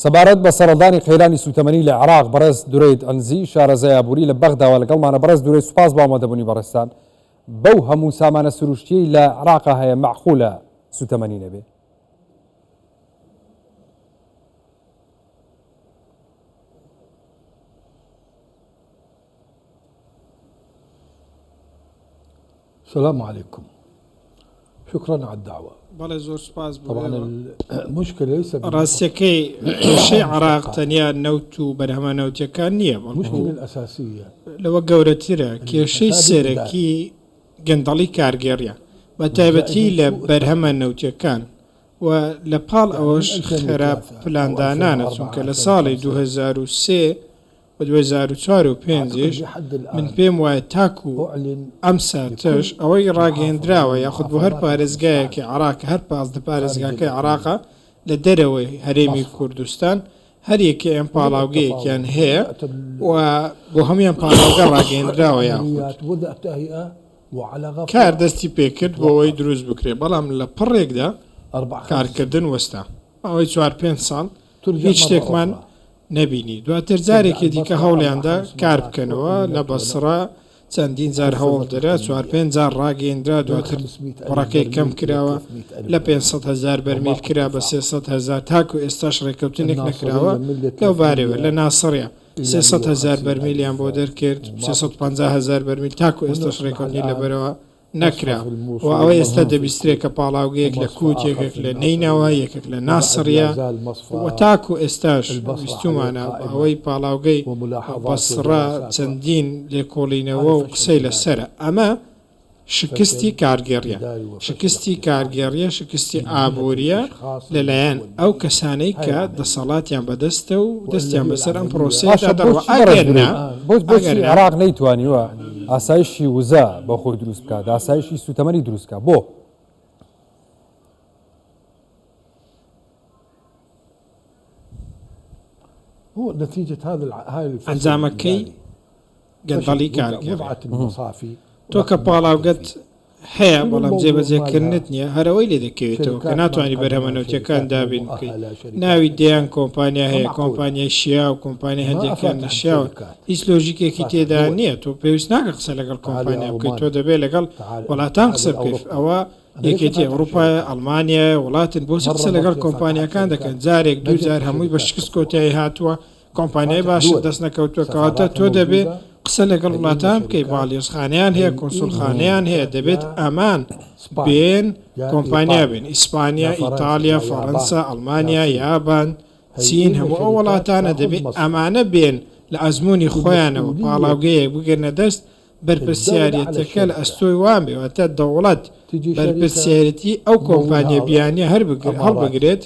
سەبارەت بە سەرەڵدانی قەیرانی سوتەمەنی لە عێراق بەڕێز دوورێت ئەنزی شارەزای ئابووری لە بەغداوە لەگەڵمانە. بەڕێز دوورێت سوپاس بۆ ئامادەبوونی بەڕێستان. بەو هەموو سامانە سروشتیەی لە عێراقا هەیە مەعقولە سوتەمەنی نەبێ؟ السلام عليكم، شكرا على الدعوة. بەڵێ زۆر سوپاس بوو. طبعا المشكلة ليس ڕاستیەکەی کێشەی عێراق تەنیا نەوت و بەرهەمە نەوتەکان نییە، المشكلة الأساسية لەوە گەورەترە کێشەی سێرەکی گەندەڵی کارگێڕیە بە تایبەتی لە بەرهەمە نەوتەکان و لە پاڵ ئەوەش خراپ پلاندانانە، چونکە لە ساڵی 2003 و 2004 و 5 من پێم وایە تاکو ئەم ساتەش ئەوەی ڕاگەیەندراوە یاخود بۆ هەر پارێزگایەکی عێراق هەر پازدە پارێزگاکەی عێراقە لە دەرەوەی هەرێمی کوردستان هەر یەکێ ئەم پاڵاوگەیەکیان هەیە و بۆ هەمویان پاڵاوگە ڕاگەیەندراوە یاخود کار دەستی پێکرد بۆ ئەوەی دروست بکرێ، بەڵام لە پڕێکدا کارکردن وەستا ئەوەی 4-5 ساڵ هیچ شتێکمان نەبینی. دواتر جارێکی دیکە هەوڵیاندا کار بکەنەوە لە بەسڕە چەندین جار هەوڵ دەرا 4-5 جار ڕاگەیەندرا، دواتر پڕەکەی کەم کراوە لە 500,000 بەرمیل کرا بە 300,000 تاکو ئێستاش ڕێکەوتنێک نەکراوە لەو بارەوە لە ناسڕە 300,000 بەرمیلیان بۆ دەرکرد 350,000 بەرمیل تاکو ئێستاش ڕێکەوتنی لەبەرەوە نەکرا و ئەوە ئێستا دەبیسترێکە پاڵاوگەیەک لە کووتێکێک لە نینەوە یەکێک لە ناسڕە و تاکو ئێستاش ویستومانە ئەوەی پاڵاوگەی بەسڕە چەندین لێکۆڵینەوە و قسەی لەسرە. ئەمە شکستی کارگێڕیە، شکستی کارگێڕیە، شکستی ئابوووریە لەلایەن ئەو کەسانەی کە دەسەڵاتیان بەدەستە و دەستیان بەسەر ئەم پرۆسەیەدا دەڕوە. بۆچی عێراق نەیتوانیوە ئاسایشی وزە بە خۆی دروست بکات، ئاسایشی سوتەمەنی دروست بکات؟ بۆ هو نتيجة هاي ئەنجامەکەی گەندەڵی کارگێڕ المصافي تۆ کە پاڵاوگەت هەیە بەڵام جێبەجێکردنت نییە هەرەوەی لێ دەکەوێتەوە کە ناتوانانی بەرهەمەنەوتەکان دابین بکەیت. ناوی دەیان کۆمپانیا هەیە، کۆمپانیای شیا و کۆمپانیا هەندێکیان نەشیاوە، هیچ لۆژیکێکی تێدا نییە. تۆ پێویست ناکە قسە لەگەڵ کۆمپانیا بکەیت، تۆ دەبێت لەگەڵ وڵاتان قسە بکەیت. ئەوە یەکێتی ئەوروپای ئەڵمانیا وڵاتن بۆچی قسە لەگەڵ کۆمپانیەکان دەکەن، جارێک دوو جار هەمووی بە شکست کۆتایی هاتووە کۆمپانیای باشە دەست نەکەوتووە کەواتە تۆ دەبێت قسە لەگەڵ وڵاتان بکەی، باڵێزخانیان هەیە، کۆنسولخانیان هەیە، دەبێت ئەمان بێن کۆمپانیا بێن، ئیسپانیا، ئیتالیا، فەڕەنسا، ئەڵمانیا، یابان، چین، هەموو ئەو وڵاتانە دەبێت ئەمانە بێن لە ئەزمموی خۆیانەوە پاڵاوگەیەک بگەنە دەست بەرپرسیارەتەکە لە ئەستۆی وان بێواتە دەوڵەت بەرپرسیارەتی ئەو کۆمپانیا بیانیە هەڵبگرێت.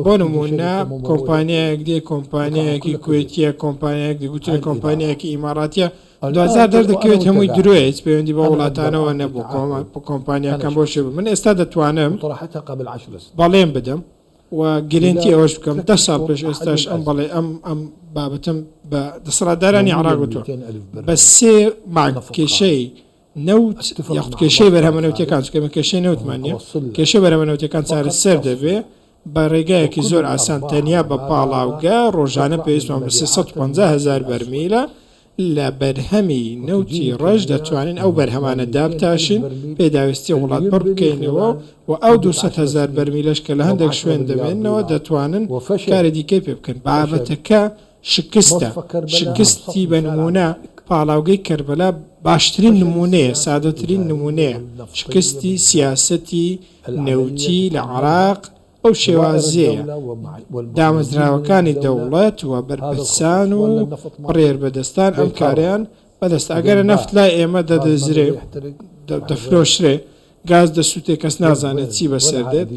بۆ نمونە کۆمپانیایەک دێ کۆمپانیایەکی کوێتیە، کۆمپانیایەک دیگوترە کۆمپانیایەکی ئیماراتیە 2000 دەردەکەوێت هەمووی درۆیە، هیچ پەیوەندی بە وڵاتانەوە نەبوو کۆمپانیەکان بۆ شێ من ئێستا دەتوانم بەڵێن بدەم و گرنتی ئەوەش بکەم 10 ساڵ پێش ئێستاش ئەم بەڵێ ئەم بابەتم بە دەسەڵاتدارانی عێراق بە 3 کێشەی نەوت یاخود کێشەی بەرهەمەنەوتیەکان چکەمە کێشەی نەوتمانە کێشەی بەرهەمەنەوتیەکان چارەسەر دەبێ بە ڕێگایەکی زۆر ئاسان تەنیا بە پاڵاوگە ڕۆژانە پێویستمان بە 350,000 بەرمیلە لە بەرهەمی نەوتی ڕەش دەتوانین ئەو بەرهەمانە دابتاشین پێداویستی وڵات بڕ بکەینەوە و ئەو 200,000 بەرمیلەش کە لە هەندێک شوێن دەبێنەوە دەتوانن کاری دیکەی پێ بکەن. بابەتەکە شکستە، شکستی بە نمونە پاڵاوگەی کەربەلا باشترین نمونەیە، سادەترین نمونەیە شکستی سیاسەتی نەوتی لە عێراق. ئەو شێوازەیە دامەزراوەکانی دەوڵەت و بەرپرسان و ڕێر بەدەستان ئەم کاریان بەدەست ئەگەرە نەفت لای ئێمە دەدەزرێ دەفرۆشرێ گاز دەسووتێ کەس نازانێت چی بەسەر دێت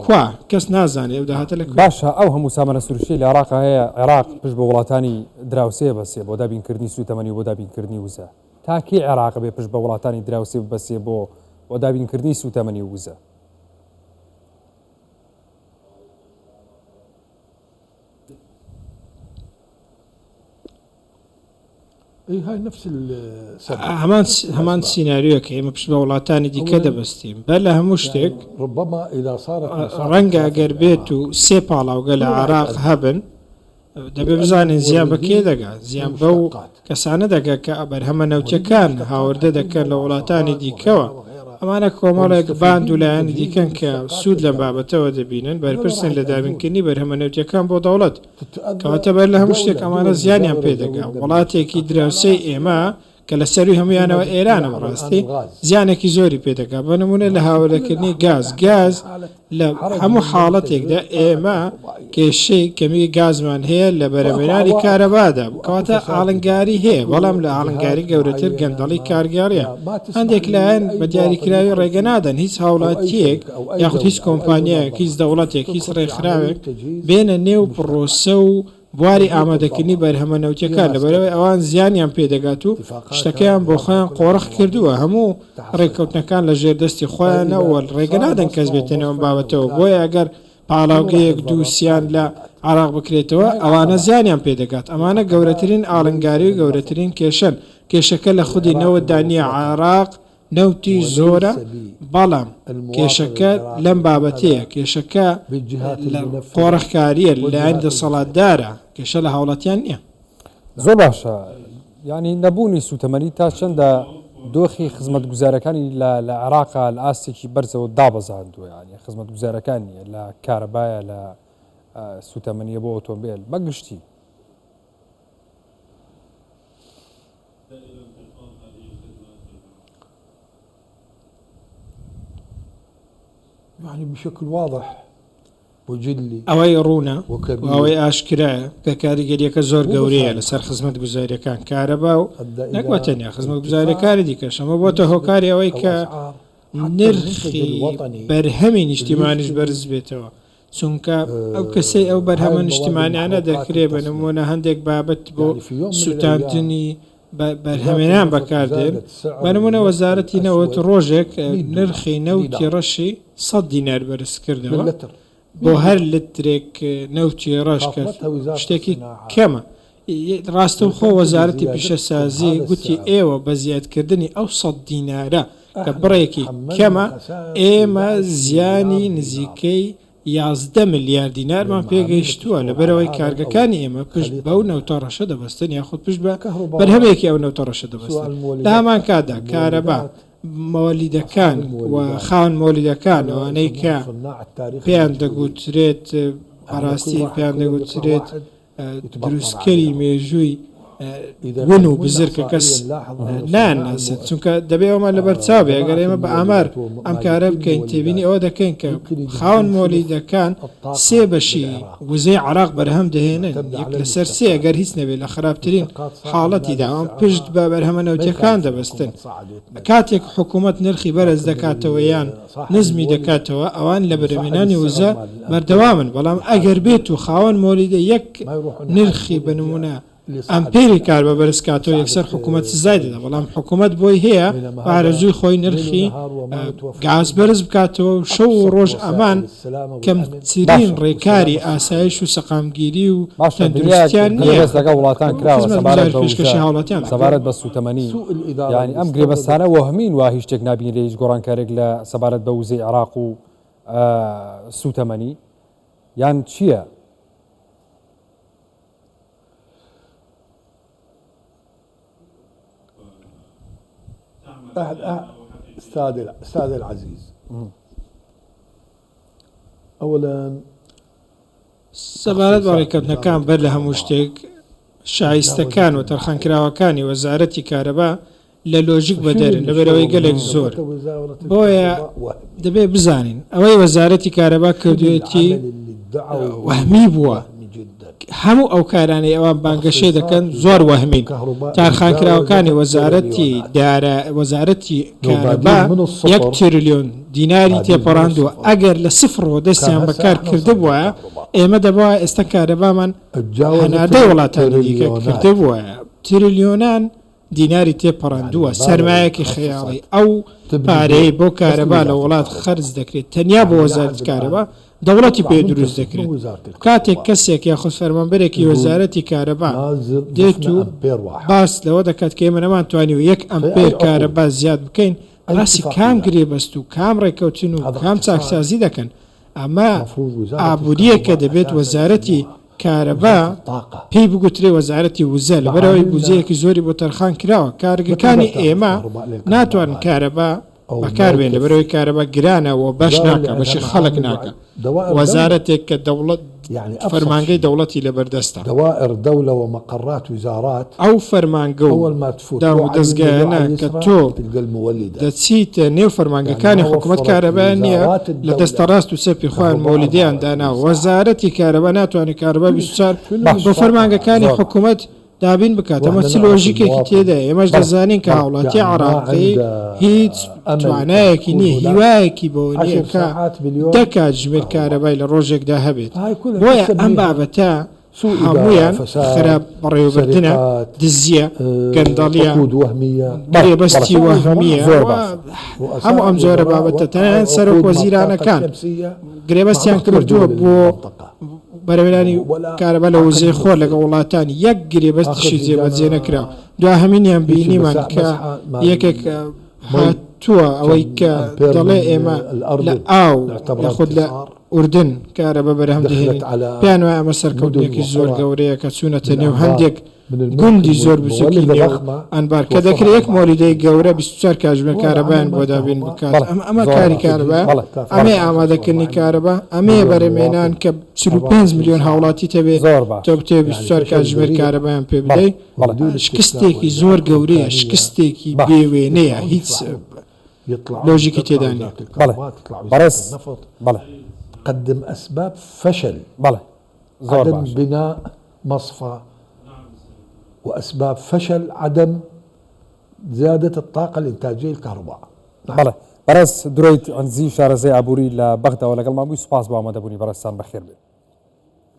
کوا کەس نازانێت و داهاتە لە باشە. ئەو هەموو سامانە سروشتی لە عێراق هەیە، عێراق پشت بە وڵاتانی دراوسێ بەسێ بۆ دابینکردنی سوتەمەنی و بۆ دابینکردنی وزە. تاکی عێراق بێ پشت بە وڵاتانی دراوسێ بەسێ بۆ دابینکردنی سوتەمەنی و وزە؟ اي هاي نفس السبب. همان سيناريوكە ئێمە پشت بە وڵاتانی دیکە دەبەستیم بەر لە هەموو شتێک ربما اذا صارت ڕەنگە ئەگەر بێت و سێ پاڵاوگە لە عێراق هەبن دەبێ بزانین زیان بە کێ دەگات زیان بەو کەسانە دەگات کە بەرهەمە نەوتەکان هاوردە دەکەن لە وڵاتانی دیکەوە ئەمانە کۆمەڵێک باند و لایەنی دیکەن کە سوود لە بابەتەوە دەبینن بەرپرسن لە دابینکردنی بەرهەمە نەوتەکان بۆ دەوڵەت کەواتە بەر لە هەموو شتێک ئەمانە زیانیان پێدەگا وڵاتێکی دراوسەی ئێمە کە لە سەروی هەمویانەوە ئێرانە بەڕاستی زیانێکی زۆری پێدەکا بە نمونە لە هاوردەکردنی گاز لە هەموو حاڵەتێکدا ئێمە کێشەی کەمی گازمان هەیە لە بەرەمێنانی کارەبادا کەواتە ئاڵنگاری هەیە بەڵام لە ئاڵنگاری گەورەتر گەندەڵی کارگاریە هەندێک لایەن بە دیاریکراوی ڕێگە نادەن هیچ هاوڵاتیەک یاخود هیچ کۆمپانیایەک هیچ دەوڵەتێک هیچ ڕێکخراوێک بێنە نێو پڕۆسە و بواری ئامادەکردنی بەرهەمە نەوتەکان لەبەرەوەی ئەوان زیانیان پێدەگات و شتەکەیان بۆ خۆیان قۆڕخ کردووە هەموو ڕێککەوتنەکان لە ژێردەستی خۆیانەوە ڕێگە نادەن کەس بێتێنەوە بابەتەوە بۆیە ئەگەر پاڵاوگەیەک دووسیان لە عێراق بکرێتەوە ئەوانە زیانیان پێدەگات ئەمانە گەورەترین ئاڵنگاری و گەورەترین کێشەکە لە خودی نەوەدانیە عێراق نەوتی زۆرە بەڵام کێشەکە لەم بابەتەیە کێشەکە قۆڕخکاریە لایەن دەسەڵاتدارە کێشە لە هاوڵاتیان نییە زۆر باشە ینی نەبوونی سوتەمەنی تا چەندە دۆخی خزمەت گوزارەکانی لە عێراقا لە ئاستێکی بەرزەوە دابەزاندووە ینی خزمەت گوزارەکان نیە لە کارەبایە لە سوتەمەنیە بۆ ئۆتۆمبیل بەگشتی يعني بشكل واضح وجلي ئەوەی ڕوونە ئەوەی ئاشکرایە کە کاریگەریەکە زۆر گەورەیە لەسەر خزمەت گوزاریەکان کارەبا و نەکوەتەنیا خزمەت گوزاریەکاری دیکەش ئەمە بۆتە هۆکاری ئەوەی کە نرخی بەرهەمی نیشتیمانیش بەرز بێتەوە چونکە ئەو کەسەی ئەو بەرهەمە نیشتیمانیانە دەکرێت بە نمونە هەندێک بابەت بۆ سوتاندنی بەرهەمێنان بەکاردێن بە نمونە وەزارەتی نەوت ڕۆژێک نرخی نەوتی ڕەشی 100 دینار بەرز کردەوە بۆ هەر لترێک نەوتی ڕەش کە شتێکی کەمە ڕاستە خۆ وەزارەتی پیشەسازی گوتی ئێوە بە زیادکردنی ئەو 100 دینارە کە بڕێکی کەمە ئێمە زیانی نزیکەی 11 ملیار دینارمان پێگەیشتووە لەبەرەوەی کارگەکانی ئێمە پشت بەو نەوتە ڕەشە دەبەستن یاخود پشت بە بەرهەمێکی ئەو نەوتە ڕەشە دەبەستن لە هەمان کاتدا کارەبا مۆلیدەکان و خاون مۆلیدەکان ئەوانەی کە پێیان دەگوترێت بەڕاستی پێیان دەگوترێت دروستکەری مێژووی ون و بزرکە کەس ناناسێت چونکە دەبێ ئەومان لەبەر چاوێ ئەگەر ئێمە بە ئامار ئەم کارە بکەین تێبینی ئەوە دەکەین کە خاون مۆلیدەکان سێ بەشی وزەی عێراق بەرهەم دەهێنن یەک لەسەر سێ ئەگەر هیچ نەبێت لە خراپترین حاڵەتیدا ئەم پشت بە بەرهەمە نەوتەکان دەبەستن کاتێک حکوومەت نرخی بەرز دەکاتەوە یان نزمی دەکاتەوە ئەوان لە بەرهەمێنانی وزە بەردەوامن بەڵام ئەگەر بێت و خاون مۆلیدە یەک نرخی بنمونە ئەمپێری کار بە بەرزکاتەوە یەکسەر حکوومەت سزای دەدا بەڵام حکوومەت بۆی هەیە ئارەزووی خۆی نرخی گاز بەرز بکاتەوە و شەو و ڕۆژ ئەمان کەمترین ڕێکاری ئاسایش و سەقامگیری و تەندروستیان نییە لەگە وڵاتان پێشکەشی هاوڵاتیان سەبارەت بە سوتەمەنی ینی ئەم گرێبەستانە وەهمین وا هیچ شتێک نبینرێ هیچ گۆڕانکارێک لە سەبارەت بە وزەی عێراق و سوتەمەنی یان چییە؟ أستاذ العزيز أولا سەبارەت بە ڕێککەوتنەکان بەر لە هەموو شتێک شایستەکان و تەرخانکراوەکانی وەزارەتی کارەبا لە لۆژیک بەدەرن لەبەرەوەی گەلێک زۆر بۆیە دەبێت بزانین ئەوەی وەزارەتی کارەبا کردوێتی وەهمی بووە هەموو ئەو کارانەی ئەوان بانگەشەی دەکەن زۆر وەهمین تارخانکراوەکانی وەزارەتی کارەبا 1 تریلیۆن دیناری تێپەڕاندووە ئەگەر لە سفرەوە دەستیان بەکار کردبووە ئێمە دەبووە ئێستا کارەبامان هەناردەی وڵاتانی دیکە کردبووە تریلیۆنان دیناری تێپەڕاندووە سەرمایەکی خەیاڵی ئەو پارەی بۆ کارەبا لە وڵات خەرج دەکرێت تەنیا بۆ وەزارەتی کارەبا دەوڵەتی پێ دروست دەکرێت وزارة کاتێک کەسێک یاخود فەرمانبەرێکی وەزارەتی کارەبا دێت و باس لەوە دەکات کە ئێمە نەمانتوانی و 1 ئەمپێر کارەبا زیاد بکەین باسی کام گرێ بەست و کام ڕێکەوتن و کام چاکسازی دەکەن ئەمە ئابوووریە کە دەبێت وەزارەتی کارەبا پێی بگوترێ وەزارەتی وزە لەبەرەوەی بودجەیەکی زۆری بۆ تەرخان کراوە کارگەکانی ئێمە ناتوانن کارەبا بەکاربێن لەبەرەوەی کارەبا گرانەوە بەش ناکە بەشی خەڵک ناکە وەزارەتێک کە دەوڵەت فەرمانگەی دەوڵەتی لەبەردەستە دوائر دولة ومقرات وزارات ئەو فەرمانگە أول ما و تفوت دام و دەستگایانە کە تۆ تلقى المولدة دەچیتە نێو فەرمانگەکانی حکوومەت کارەبا نییە لە دەستە ڕاست و سەپی خوان مۆلیدیان دانا وەزارەتی کارەبا ناتوانێت کارەبا 24 بۆ فەرمانگەکانی حکوومەت دابین بکات ئەمە چ لۆژیکێکی تێدا ئێمەش دەزانین کە هاوڵاتی عراقی هیچ توانایەکی نییە هیوایەکی بۆ نییەکە دەکات ژمێر کارەبای لە ڕۆژێکدا هەبێت بۆیە ئەم بابەتە هەمویان خراپ بەڕێوەبردنە دزیە گەندەڵیە بەستی وەهمیە هەموو ئەم جۆرە بابەتە تەنانەت سەرۆک وەزیرانەکان گرێبەستیان کردووە بۆ بەرەبرانی کارەبا لە وزەی خۆر لەگە وڵاتانی 1 گرێبەستیشی جێبەجێ نەکراوە دو هەمینیان بینیمان کە یەکێک هاتووە ئەوەی کە دەڵێ ئێمە لە ئاو خود لە ئوردن کارەبا بەرهەم دەهێنین پێیان وایە ئەمە سەرکەوتنێکی زۆر گەورەیە کە چوونەتە نێو هەندێک گوندی زۆر بچووکی نێو ئەنبار کە دەکرێت 1 مۆلیدەی گەورە 24 کاتژمێر کارەبایان بۆ دابین بکات ئەمە کاری کارەبا ئەمێ ئامادەکردنی کارەبا ئەمێ بەرەمێنان کە 45 میلیۆن هاوڵاتی تەبێت تۆ بتێ 24 کاتژمێر کارەبایان پێ بدەیت شکستێکی زۆر گەورەیە شکستێکی بێوێنەیە هیچ لۆژیکی تێدا نیە بەڕێز قدم أسباب فشل زۆر عدم باش بناء مصفى وأسباب فشل عدم زيادة الطاقة الإنتاجية الكهرباء بەڵێ بەڕێز درۆیت ئەنزی شارەزای ئابووری لە بەغداوە لەگەڵ مابووی سوپاس بۆ ئامادەبوونی بەڕێستان بەخێر بێت.